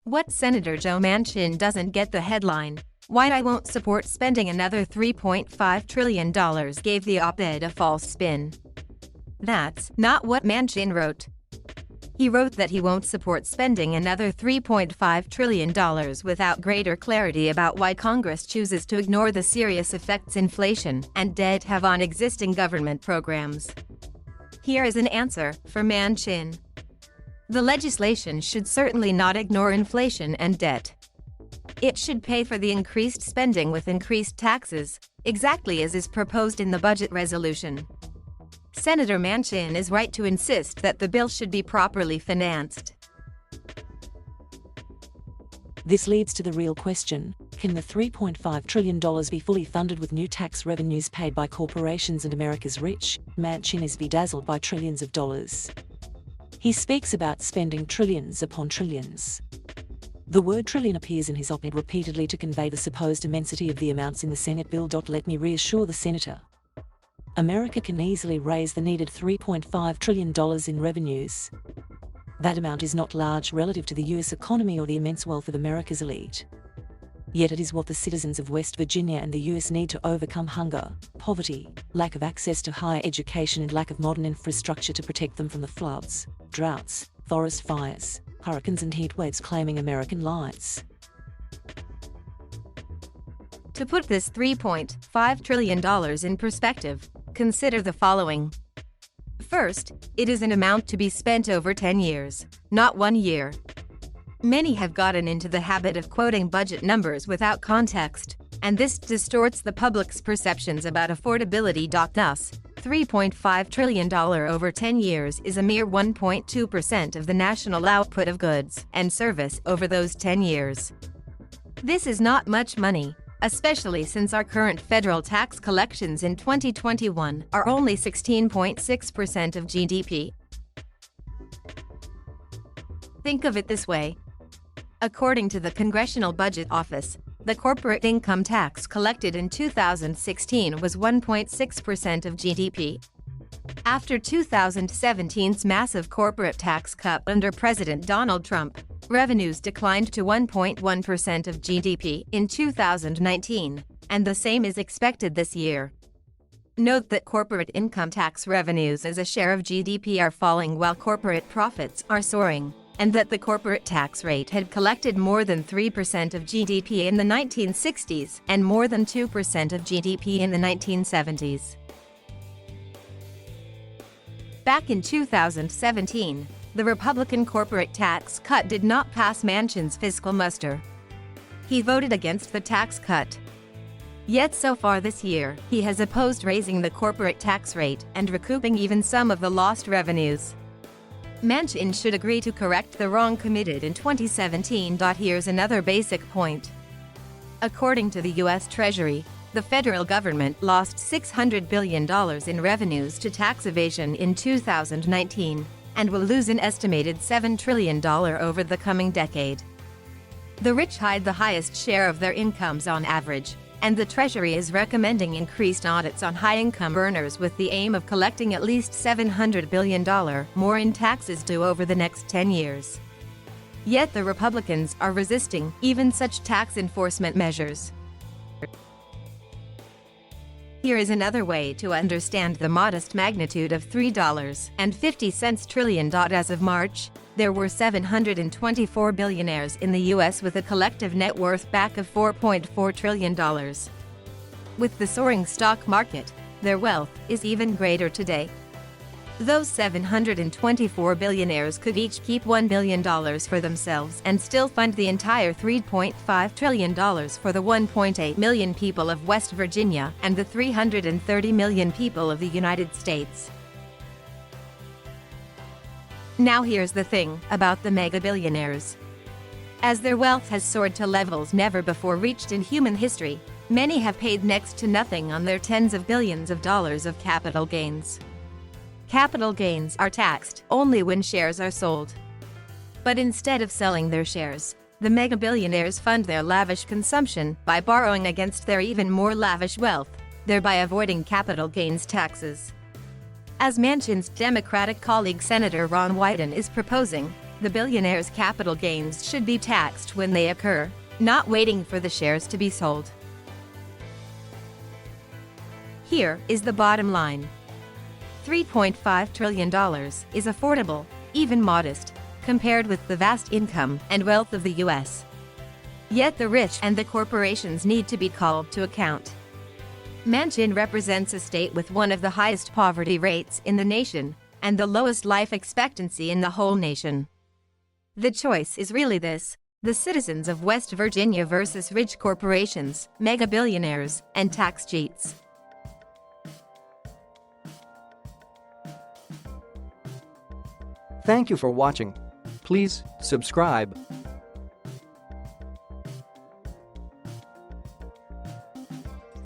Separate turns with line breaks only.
What Senator Joe Manchin doesn't get the headline. Why I won't support spending another $3.5 trillion gave the op-ed a false spin. That's not what Manchin wrote. He wrote that he won't support spending another $3.5 trillion without greater clarity about why Congress chooses to ignore the serious effects inflation and debt have on existing government programs. Here is an answer for Manchin. The legislation should certainly not ignore inflation and debt. It should pay for the increased spending with increased taxes, exactly as is proposed in the budget resolution. Senator Manchin is right to insist that the bill should be properly financed.
This leads to the real question: can the $3.5 trillion be fully funded with new tax revenues paid by corporations and America's rich? Manchin is bedazzled by trillions of dollars. He speaks about spending trillions upon trillions. The word trillion appears in his op-ed repeatedly to convey the supposed immensity of the amounts in the Senate bill. Let me reassure the senator. America can easily raise the needed $3.5 trillion in revenues. That amount is not large relative to the US economy or the immense wealth of America's elite. Yet it is what the citizens of West Virginia and the US need to overcome hunger, poverty, lack of access to higher education and lack of modern infrastructure to protect them from the floods, droughts, forest fires, hurricanes and heat waves claiming American lives.
To put this $3.5 trillion in perspective, consider the following. First, it is an amount to be spent over 10 years, not 1 year. Many have gotten into the habit of quoting budget numbers without context, and this distorts the public's perceptions about affordability. Thus, $3.5 trillion over 10 years is a mere 1.2% of the national output of goods and service over those 10 years. This is not much money, especially since our current federal tax collections in 2021 are only 16.6% of GDP. Think of it this way. According to the Congressional Budget Office, the corporate income tax collected in 2016 was 1.6% of GDP. After 2017's massive corporate tax cut under President Donald Trump, revenues declined to 1.1% of GDP in 2019, and the same is expected this year. Note that corporate income tax revenues as a share of GDP are falling while corporate profits are soaring, and that the corporate tax rate had collected more than 3% of GDP in the 1960s and more than 2% of GDP in the 1970s. Back in 2017, the Republican corporate tax cut did not pass Manchin's fiscal muster. He voted against the tax cut. Yet so far this year, he has opposed raising the corporate tax rate and recouping even some of the lost revenues. Manchin should agree to correct the wrong committed in 2017. Here's another basic point. According to the U.S. Treasury, the federal government lost $600 billion in revenues to tax evasion in 2019 and will lose an estimated $7 trillion over the coming decade. The rich hide the highest share of their incomes on average, and the Treasury is recommending increased audits on high-income earners with the aim of collecting at least $700 billion more in taxes due over the next 10 years. Yet the Republicans are resisting even such tax enforcement measures. Here is another way to understand the modest magnitude of $3.50 trillion. As of March, there were 724 billionaires in the U.S. with a collective net worth back of $4.4 trillion. With the soaring stock market, their wealth is even greater today. Those 724 billionaires could each keep $1 billion for themselves and still fund the entire $3.5 trillion for the 1.8 million people of West Virginia and the 330 million people of the United States. Now here's the thing about the mega-billionaires. As their wealth has soared to levels never before reached in human history, many have paid next to nothing on their tens of billions of dollars of capital gains. Capital gains are taxed only when shares are sold. But instead of selling their shares, the mega-billionaires fund their lavish consumption by borrowing against their even more lavish wealth, thereby avoiding capital gains taxes. As Manchin's Democratic colleague Senator Ron Wyden is proposing, The billionaire's capital gains should be taxed when they occur, not waiting for the shares to be sold. Here is the bottom line. $3.5 trillion is affordable, even modest, compared with the vast income and wealth of the U.S. Yet the rich and the corporations need to be called to account. Manchin represents a state with one of the highest poverty rates in the nation and the lowest life expectancy in the whole nation. The choice is really this: the citizens of West Virginia versus rich corporations, mega billionaires, and tax cheats.
Thank you for watching. Please subscribe.